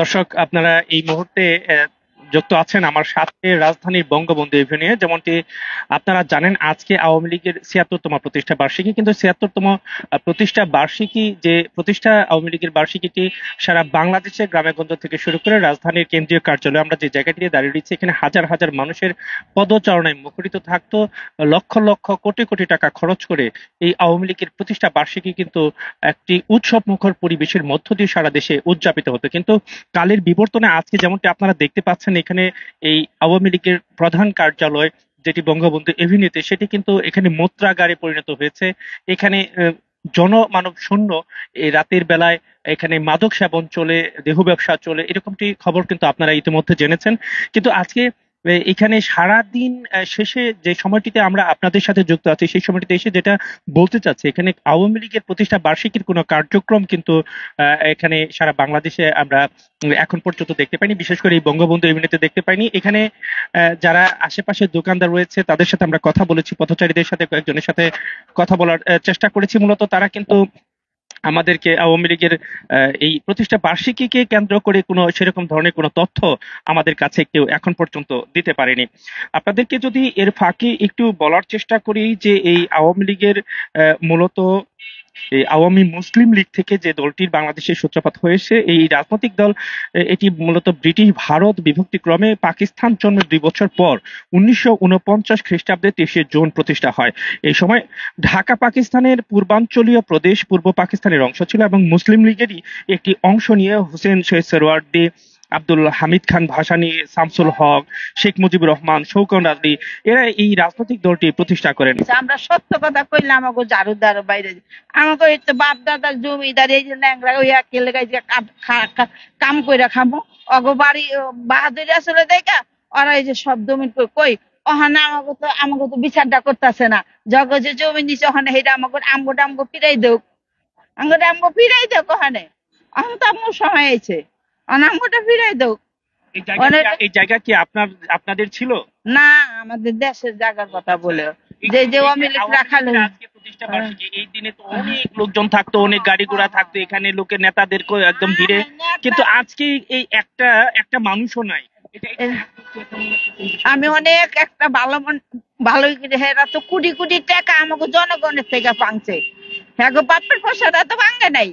দর্শক, আপনারা এই মুহূর্তে যুক্ত আছেন আমার সাথে রাজধানীর বঙ্গবন্ধু এভিনিউ। যেমনটি আপনারা জানেন, আজকে আওয়ামী লীগের ৭৬তম প্রতিষ্ঠা বার্ষিকী। কিন্তু ৭৬তম প্রতিষ্ঠা বার্ষিকী, যে প্রতিষ্ঠা আওয়ামী লীগের বার্ষিকীটি সারা বাংলাদেশের গ্রামেগঞ্জ থেকে শুরু করে রাজধানীর কেন্দ্রীয় কার্যালয়, আমরা যে জায়গাটিতে দাঁড়িয়ে রয়েছি, এখানে হাজার হাজার মানুষের পদচারণায় মুখরিত থাকতো। লক্ষ লক্ষ কোটি কোটি টাকা খরচ করে এই আওয়ামী লীগের প্রতিষ্ঠা বার্ষিকী কিন্তু একটি উৎসব মুখর পরিবেশের মধ্য দিয়ে সারা দেশে উদযাপিত হতো। কিন্তু কালের বিবর্তনে আজকে যেমনটি আপনারা দেখতে পাচ্ছেন, এখানে এই আওয়ামী লীগের প্রধান কার্যালয়, যেটি বঙ্গবন্ধু এভিনিউতে, সেটি কিন্তু এখানে মুদ্রাগারে পরিণত হয়েছে। এখানে জনমানব শূন্য। এই রাতের বেলায় এখানে মাদক সেবন চলে, দেহ ব্যবসা চলে, এরকমটি খবর কিন্তু আপনারা ইতিমধ্যে জেনেছেন। কিন্তু আজকে এখানে সারাদিন শেষে যে সময়টিতে আমরা আপনাদের সাথে যুক্ত আছি, সেই সময়টিতে এসে যেটা বলতে চাচ্ছি, এখানে আওয়ামী লীগের প্রতিষ্ঠা বার্ষিকীর কোনো কার্যক্রম কিন্তু এখানে সারা বাংলাদেশে আমরা এখন পর্যন্ত দেখতে পাইনি। বিশেষ করে এই বঙ্গবন্ধু এভিনিউতে দেখতে পাইনি। এখানে যারা আশেপাশে দোকানদার রয়েছে তাদের সাথে আমরা কথা বলেছি, পথচারীদের সাথে কয়েকজনের সাথে কথা বলার চেষ্টা করেছি। মূলত তারা কিন্তু আমাদেরকে আওয়ামী লীগের এই প্রতিষ্ঠা বার্ষিকীকে কেন্দ্র করে কোনো সেরকম ধরনের কোনো তথ্য আমাদের কাছে কেউ এখন পর্যন্ত দিতে পারেনি। আপনাদেরকে যদি এর ফাঁকে একটু বলার চেষ্টা করি যে এই আওয়ামী লীগের মূলত এই আওয়ামী মুসলিম লীগ থেকে যে দলটির বাংলাদেশের সূত্রপাত হয়েছে, এই রাজনৈতিক দল এটি মূলত ব্রিটিশ ভারত বিভক্তিক্রমে পাকিস্তান জন্মের ২ বছর পর ১৯৪৯ খ্রিস্টাব্দে ৩০শে জুন প্রতিষ্ঠা হয়। এই সময় ঢাকা পাকিস্তানের পূর্বাঞ্চলীয় প্রদেশ, পূর্ব পাকিস্তানের অংশ ছিল এবং মুসলিম লীগেরই একটি অংশ নিয়ে হোসেন শহীদ সোহরাওয়ার্দী, আব্দুল হামিদ খান ভাসানী, শামসুল হক, শেখ মুজিবুর রহমান, শৌকত আলী, এরা এই রাজনৈতিক দলটি প্রতিষ্ঠা করেন। আমরা সত্য কথা কইলাম, আমাকে ঝাড়ুদার বাইরে আমাকে এই তো বাপ দাদার জমিদার এই যে ন্যাংরা ওই একে লেগাই যে কাম কইরা খামো অগো বাড়ি বাহাদুর আসলে দেখা ওরা এই যে সব জমি কই ওখানে আমাকে তো বিচারটা করতেছে না। জগ যে জমি নিছে ওখানে হেটা আমগো ফিরাই দেও, আমগো ফিরাই দেও ওখানে। এখন তো আমার সময় আছে, আমগোটা ফিরাই দেও। এই জায়গা কি আপনাদের ছিল? না, আমাদের দেশের জায়গার কথা বলে যে যে আওয়ামী লীগ রাখালো। আজকে প্রতিষ্ঠা বার্ষিকী, এই দিনে তো অনেক লোকজন থাকতো, অনেক গাড়ি ঘোড়া থাকতো, এখানে লোকের নেতাদেরকে একদম ভিড়ে। কিন্তু আজকে এই একটা একটা মানুষও নাই। আমি অনেক একটা ভালো হেরা তো কোটি কোটি টাকা আমাকে জনগণের থেকে পাংছে। হ্যাঁ গো, বাপের পয়সাটা তো ভাঙে নাই,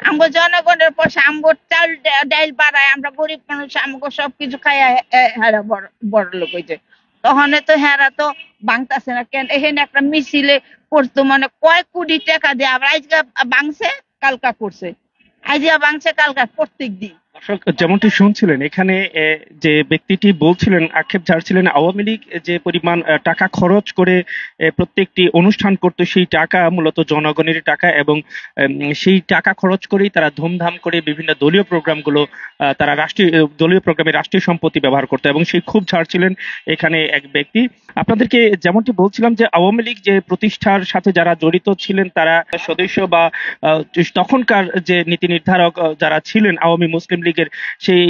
আমগো জনগণের পয়সা, আমগো চাল ডাইল বাড়ায়, আমরা গরিব মানুষ, আমগো সবকিছু খাইয়া হেরা বড় লোক হয়েছে। তখন তো হেরা তো ভাঙতাছে না কেন? এখানে একটা মিছিলে করতো, মানে কয় কোটি টাকা দিয়ে আবার আজকে ভাঙছে, কালকা করছে, আজকে ভাঙছে কালকা, প্রত্যেক দিন। দর্শক, যেমনটি শুনছিলেন, এখানে যে ব্যক্তিটি বলছিলেন, আক্ষেপ ঝাড়ছিলেন, আওয়ামী লীগ যে পরিমাণ টাকা খরচ করে প্রত্যেকটি অনুষ্ঠান করত, সেই টাকা মূলত জনগণের টাকা, এবং সেই টাকা খরচ করেই তারা ধুমধাম করে বিভিন্ন দলীয় প্রোগ্রামগুলো, তারা দলীয় প্রোগ্রামে রাষ্ট্রীয় সম্পত্তি ব্যবহার করতো, এবং সেই খুব ঝাড়ছিলেন এখানে এক ব্যক্তি। আপনাদেরকে যেমনটি বলছিলাম যে আওয়ামী লীগ যে প্রতিষ্ঠার সাথে যারা জড়িত ছিলেন, তারা সদস্য বা তখনকার যে নীতি নির্ধারক যারা ছিলেন আওয়ামী মুসলিম লীগের, সেই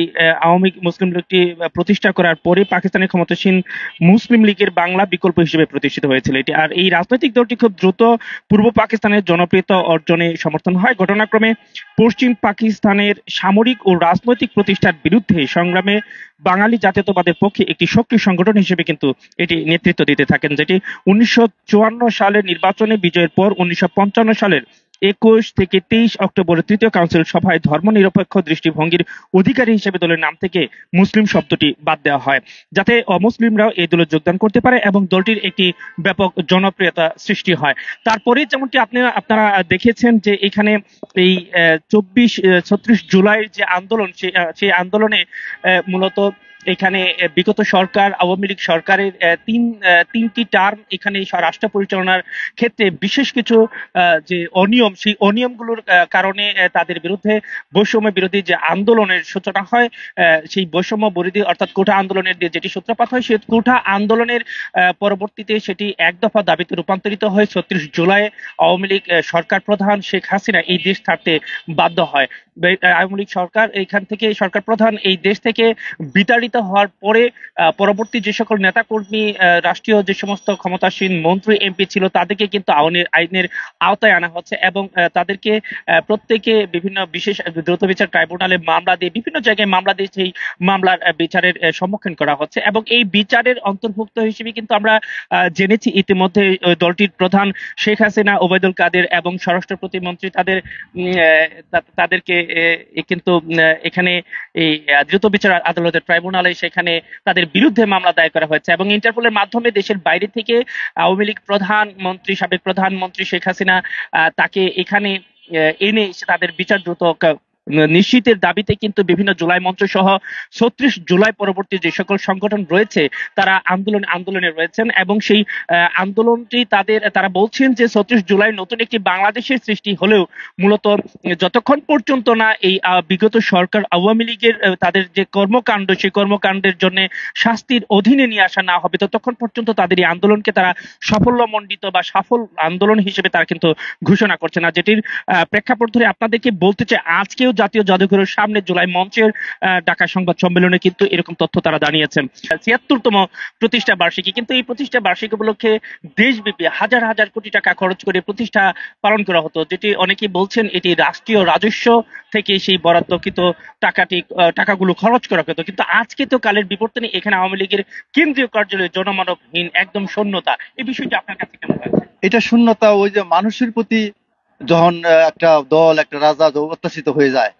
আওয়ামী মুসলিম লীগটি প্রতিষ্ঠা করার পরে পাকিস্তানের ক্ষমতাসীন মুসলিম লীগের বাংলা বিকল্প হিসেবে প্রতিষ্ঠিত হয়েছিল এটি। আর এই রাজনৈতিক দলটি খুব দ্রুত পূর্ব পাকিস্তানের জনপ্রিয়তা অর্জনে সমর্থন হয়। ঘটনাক্রমে পশ্চিম পাকিস্তানের সামরিক ও রাজনৈতিক প্রতিষ্ঠার বিরুদ্ধে সংগ্রামে বাঙালি জাতীয়তাবাদের পক্ষে একটি শক্তি সংগঠন হিসেবে কিন্তু এটি নেতৃত্ব দিতে থাকেন, যেটি ১৯৫৪ সালের নির্বাচনে বিজয়ের পর ১৯৫৫ সালের ২১ থেকে ২৩ অক্টোবরের তৃতীয় কাউন্সিল সভায় ধর্মনিরপেক্ষ দৃষ্টিভঙ্গির অধিকারী হিসেবে দলের নাম থেকে মুসলিম শব্দটি বাদ দেওয়া হয়, যাতে অমুসলিমরাও এই দলে যোগদান করতে পারে এবং দলটির একটি ব্যাপক জনপ্রিয়তা সৃষ্টি হয়। তারপরে যেমনটি আপনারা দেখেছেন যে এখানে এই ৩৬ জুলাইয়ের যে আন্দোলন, সেই আন্দোলনে মূলত এখানে বিগত সরকার, আওয়ামী লীগ সরকারের তিনটি টার্ম এখানে রাষ্ট্র পরিচালনার ক্ষেত্রে বিশেষ কিছু যে অনিয়ম, সেই অনিয়মগুলোর কারণে তাদের বিরুদ্ধে বৈষম্য বিরোধী যে আন্দোলনের সূচনা হয়, সেই বৈষম্য বিরোধী অর্থাৎ কোঠা আন্দোলনের দিয়ে যেটি সূত্রপাত হয়, সেই কোঠা আন্দোলনের পরবর্তীতে সেটি এক দফা দাবিতে রূপান্তরিত হয়। ৩৬ জুলাই আওয়ামী লীগ সরকার প্রধান শেখ হাসিনা এই দেশ ছাড়তে বাধ্য হয়। আওয়ামী লীগ সরকার এখান থেকে, সরকার প্রধান এই দেশ থেকে বিতাড়িত নির্বাচিত হওয়ার পরে পরবর্তী যে সকল নেতাকর্মী, রাষ্ট্রীয় যে সমস্ত ক্ষমতাসীন মন্ত্রী এমপি ছিল তাদেরকে কিন্তু আইনের আওতায় আনা হচ্ছে এবং তাদেরকে প্রত্যেকে বিভিন্ন বিশেষ দ্রুত বিচার ট্রাইব্যুনালে মামলা দিয়ে বিভিন্ন জায়গায় মামলা দিয়ে সেই মামলার বিচারের সম্মুখীন করা হচ্ছে এবং এই বিচারের অন্তর্ভুক্ত হিসেবে কিন্তু আমরা জেনেছি ইতিমধ্যে দলটির প্রধান শেখ হাসিনা, ওবায়দুল কাদের এবং স্বরাষ্ট্র প্রতিমন্ত্রী তাদেরকে কিন্তু এখানে এই দ্রুত বিচার আদালতের ট্রাইব্যুনালে সেখানে তাদের বিরুদ্ধে মামলা দায়ের করা হয়েছে এবং ইন্টারপোলের মাধ্যমে দেশের বাইরে থেকে আওয়ামী লীগ প্রধানমন্ত্রী, সাবেক প্রধানমন্ত্রী শেখ হাসিনা তাকে এখানে এনে তাদের বিচার দ্রুত নিশ্চিতের দাবিতে কিন্তু বিভিন্ন জুলাই মঞ্চ সহ ৩৬ জুলাই পরবর্তী যে সকল সংগঠন রয়েছে তারা আন্দোলনে রয়েছেন এবং সেই আন্দোলনটি তারা বলছেন যে ৩৬ জুলাই নতুন একটি বাংলাদেশের সৃষ্টি হলেও মূলত যতক্ষণ পর্যন্ত না এই বিগত সরকার আওয়ামী লীগের তাদের যে কর্মকাণ্ড সেই কর্মকাণ্ডের জন্য শাস্তির অধীনে নিয়ে আসা না হবে ততক্ষণ পর্যন্ত তাদের এই আন্দোলনকে তারা সাফল্যমণ্ডিত বা সফল আন্দোলন হিসেবে তারা কিন্তু ঘোষণা করছে না, যেটির প্রেক্ষাপট ধরে আপনাদেরকে বলতে চাই আজকেও জাতীয় জাদুঘরের সামনে জুলাই মঞ্চের ঢাকা সংবাদ সম্মেলনে কিন্তু এরকম তথ্য তারা জানিয়েছেন। ৭৬তম প্রতিষ্ঠা বার্ষিকী, কিন্তু এই প্রতিষ্ঠা বার্ষিকী উপলক্ষে দেশব্যাপী হাজার হাজার কোটি টাকা খরচ করে প্রতিষ্ঠা পালন করা হতো, যেটি অনেকেই বলছেন এটি রাষ্ট্রীয় রাজস্ব থেকে সেই বরাদ্দকৃত টাকাগুলো খরচ করা হতো। কিন্তু আজকে তো কালের বিবর্তনে এখানে আওয়ামী লীগের কেন্দ্রীয় কার্যালয়ে জনমানবহীন একদম শূন্যতা। এই বিষয়টি আপনার কাছে কেমন লাগছে? এটা শূন্যতা ওই যে মানুষের প্রতি যখন একটা দল, একটা রাজা অত্যাচারিত হয়ে যায়,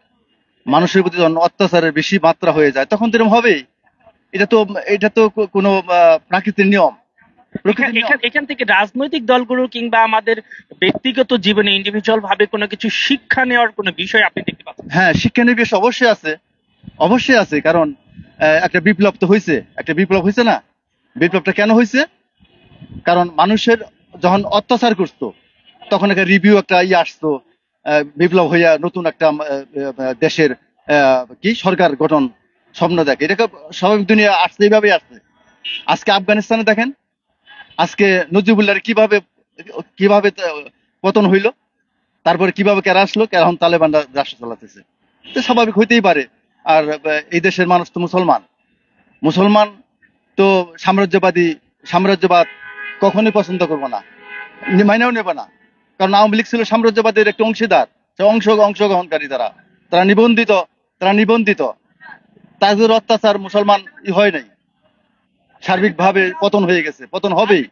মানুষের প্রতি যখন অত্যাচারের বেশি মাত্রা হয়ে যায় তখন তো এরকম হবেই। এটা তো কোনো প্রাকৃতিক নিয়ম। এখান থেকে রাজনৈতিক দলগুলো কিংবা আমাদের ব্যক্তিগত জীবনে ইন্ডিভিজুয়াল ভাবে কোনো কিছু শিক্ষা নেওয়ার কোনো বিষয় আপনি দেখতে পাচ্ছেন? হ্যাঁ, শিক্ষা নিবেশ অবশ্যই আছে, কারণ একটা বিপ্লব তো হয়েছে, না? বিপ্লবটা কেন হয়েছে? কারণ মানুষের যখন অত্যাচার করতো তখন একটা রিভিউ একটা আসতো, বিপ্লব হইয়া নতুন একটা দেশের সরকার গঠন স্বপ্ন দেখে। এটাকে স্বাভাবিক দুনিয়া আসছে, এইভাবেই আসছে। আজকে আফগানিস্তানে দেখেন, আজকে নজিবুল্লাহর কিভাবে পতন হইল, তারপরে কিভাবে কেরা আসলো, কেরা এখন তালেবানরা রাষ্ট্র চালাতেছে। তো স্বাভাবিক হইতেই পারে। আর এই দেশের মানুষ তো মুসলমান তো সাম্রাজ্যবাদ কখনোই পছন্দ করবো না, মাইনেও নেবে না। কারণ আওয়ামী লীগ ছিল সাম্রাজ্যবাদের একটা অংশীদার, অংশগ্রহণকারী। তারা নিবন্ধিত। তাদের অত্যাচার মুসলমান হয় নাই, সার্বিকভাবে পতন হয়ে গেছে, পতন হবেই।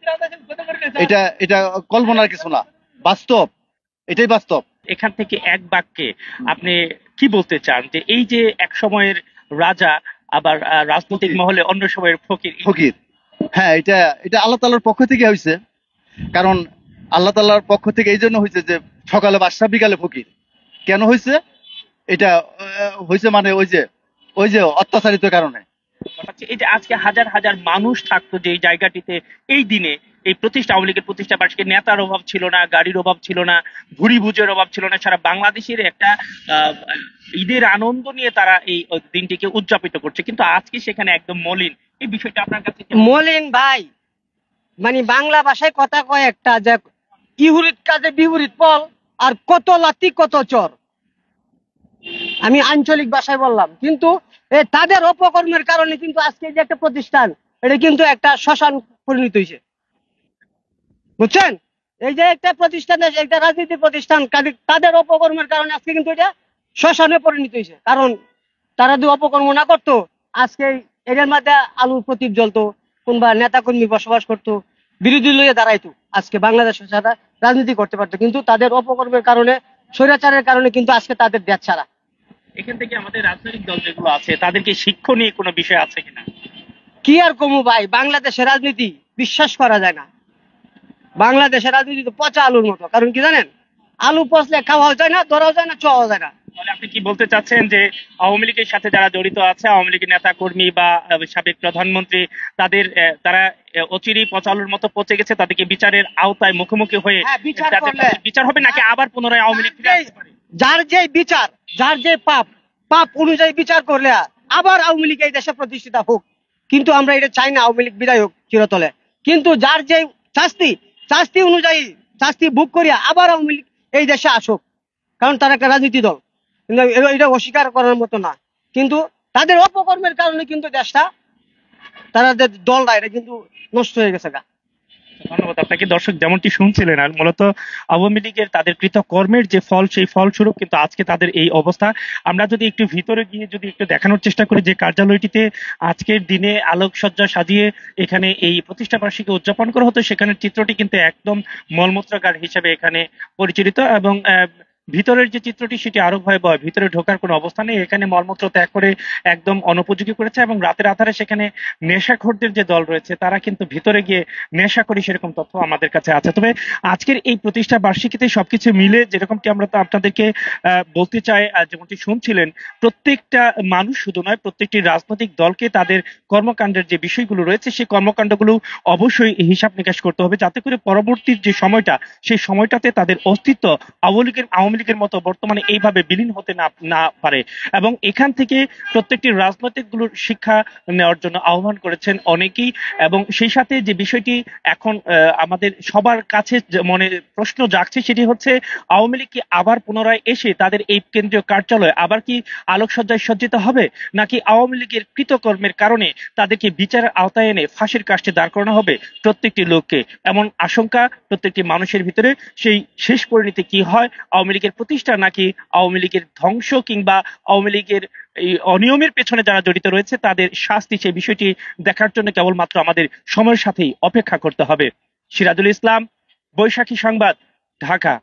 এটা কল্পনার কিছু না, বাস্তব, এটাই বাস্তব। এখান থেকে এক বাক্যে আপনি কি বলতে চান যে এই যে এক সময়ের রাজা আবার রাজনৈতিক মহলে অন্য সময়ের ফকির? হ্যাঁ, এটা আল্লাহ তাআলার পক্ষ থেকে হয়েছে। কারণ আল্লাহ তাআলার পক্ষ থেকে এই জন্য হয়েছে যে সকালে বাদশা বিকালে ফকির। কেন হয়েছে? এটা হয়েছে মানে ওই যে অত্যাচারিত কারণে। এই যে আজকে হাজার হাজার মানুষ থাকতো যে জায়গাটিতে, এই দিনে এই আওয়ামী লীগের প্রতিষ্ঠা বার্ষিকী, নেতার অভাব ছিল না, গাড়ির অভাব ছিল না, ভুরি ভুজের অভাব ছিল না, সারা বাংলাদেশের একটা ঈদের আনন্দ নিয়ে তারা এই দিনটিকে উদযাপিত করছে। কিন্তু আজকে সেখানে একদম মলিন। এই বিষয়টা আপনার কাছে মলিন ভাই, মানে বাংলা ভাষায় কথা কয় একটা যে ইহুরিত কাজে বিপরীত ফল, আর কত লাতি কত চর। আমি আঞ্চলিক ভাষায় বললাম, কিন্তু তাদের অপকর্মের কারণে কিন্তু আজকে যে একটা প্রতিষ্ঠান, এটা কিন্তু একটা শ্মশান পরিণত হয়েছে, বুঝছেন? এই যে একটা প্রতিষ্ঠান, একটা রাজনীতি প্রতিষ্ঠান, তাদের অপকর্মের কারণে আজকে কিন্তু এটা শ্মশানে পরিণত হয়েছে। কারণ তারা যদি অপকর্ম না করতো, আজকে এদের মধ্যে আলুর প্রতীপ জ্বলতো, কোনবা নেতা কর্মী বসবাস করতো, বিরোধী লইয়ে দাঁড়াইতো, আজকে বাংলাদেশের সাথে রাজনীতি করতে পারতো। কিন্তু তাদের অপকর্মের কারণে, স্বৈরাচারের কারণে কিন্তু আজকে তাদের দেশ ছাড়া। এখান থেকে আমাদের রাজনৈতিক দল যেগুলো আছে তাদেরকে শিক্ষণীয় কোনো বিষয় আছে কিনা? কি আর কমু ভাই, বাংলাদেশের রাজনীতি বিশ্বাস করা যায় না। বাংলাদেশের রাজনীতি তো পচা আলুর মতো। কারণ কি জানেন, আলু পচলে খাওয়াও যায় না, ধরাও যায় না, চোয়াও যায় না। তাহলে আপনি কি বলতে চাচ্ছেন যে আওয়ামী লীগের সাথে যারা জড়িত আছে, আওয়ামী লীগের নেতা কর্মী বা সাবেক প্রধানমন্ত্রী, তারা অচিরেই পচালুর মতো পচে গেছে, তাদেরকে বিচারের আওতায় মুখোমুখি হয়ে বিচার হবে, নাকি আবার পুনরায় আওয়ামী লীগ ফিরে আসতে পারে? যার যে বিচার, যার যে পাপ অনুযায়ী বিচার করলে আবার আওয়ামী লীগ এই দেশে প্রতিষ্ঠিত হোক। কিন্তু আমরা এটা চাই না আওয়ামী লীগ বিদায় হোক চিরতলে। কিন্তু যার যে শাস্তি অনুযায়ী শাস্তি ভোগ করিয়া আবার আওয়ামী লীগ এই দেশে আসুক, কারণ তারা একটা রাজনীতি দল। কিন্তু এটা অস্বীকার করার মতো না। কিন্তু তাদের অপকর্মের কারণে কিন্তু দেশটা, তারা যে দলটা এটা কিন্তু নষ্ট হয়ে গেছে গা। ধন্যবাদ আপনাকে। দর্শক যেমনটি শুনছিলেন, আর মূলত আওয়ামী লীগের তাদের কৃতকর্মের যে ফল, সেই ফলস্বরূপ কিন্তু আজকে তাদের এই অবস্থা। আমরা যদি একটু ভিতরে গিয়ে যদি একটু দেখানোর চেষ্টা করি যে কার্যালয়টিতে আজকের দিনে আলোকসজ্জা সাজিয়ে এখানে এই প্রতিষ্ঠা বার্ষিকী উদযাপন করা হতো, সেখানের চিত্রটি কিন্তু একদম মলমূত্রাগার হিসেবে এখানে পরিচালিত, এবং ভিতরের যে চিত্রটি সেটি আরো ভয়াবহ। ভিতরে ঢোকার কোনো অবস্থা নেই, এখানে মলমূত্র ত্যাগ করে একদম অনুপযোগী করেছে, এবং রাতের আধারে সেখানে নেশাখোরদের যে দল রয়েছে তারা কিন্তু ভিতরে গিয়ে নেশা করি, সেরকম তথ্য আমাদের কাছে আছে। তবে আজকের এই প্রতিষ্ঠা বার্ষিকীতে সবকিছু মিলে যেরকমটি আমরা তো আপনাদেরকে বলতে চাই, যেমনটি শুনছিলেন, প্রত্যেকটা মানুষ শুধু নয়, প্রত্যেকটি রাজনৈতিক দলকে তাদের কর্মকাণ্ডের যে বিষয়গুলো রয়েছে সেই কর্মকাণ্ডগুলো অবশ্যই হিসাব নিকাশ করতে হবে, যাতে করে পরবর্তী যে সময়টা, সেই সময়টাতে তাদের অস্তিত্ব আওয়ামী লীগের মতো বর্তমানে এইভাবে বিলীন হতে না না পারে। এবং এখান থেকে প্রত্যেকটি রাজনৈতিক গুলোর শিক্ষা নেওয়ার জন্য আহ্বান করেছেন অনেকেই। এবং সেই সাথে যে বিষয়টি এখন আমাদের সবার কাছে মনে প্রশ্ন জাগছে, সেটি হচ্ছে আওয়ামী লীগ কি আবার পুনরায় এসে তাদের এই কেন্দ্রীয় কার্যালয় আবার কি আলোকসজ্জায় সজ্জিত হবে, নাকি আওয়ামী লীগের কৃতকর্মের কারণে তাদেরকে বিচারের আওতায় এনে ফাঁসির কাস্টে দাঁড় করানো হবে প্রত্যেকটি লোককে? এমন আশঙ্কা প্রত্যেকটি মানুষের ভিতরে। সেই শেষ পরিণতি কি হয়, আওয়ামী লীগের প্রতিষ্ঠা নাকি আওয়ামী লীগের ধ্বংস, কিংবা আওয়ামী লীগের এই অনিয়মের পেছনে যারা জড়িত রয়েছে তাদের শাস্তি, সেই বিষয়টি দেখার জন্য কেবলমাত্র আমাদের সময়ের সাথেই অপেক্ষা করতে হবে। সিরাজুল ইসলাম, বৈশাখী সংবাদ, ঢাকা।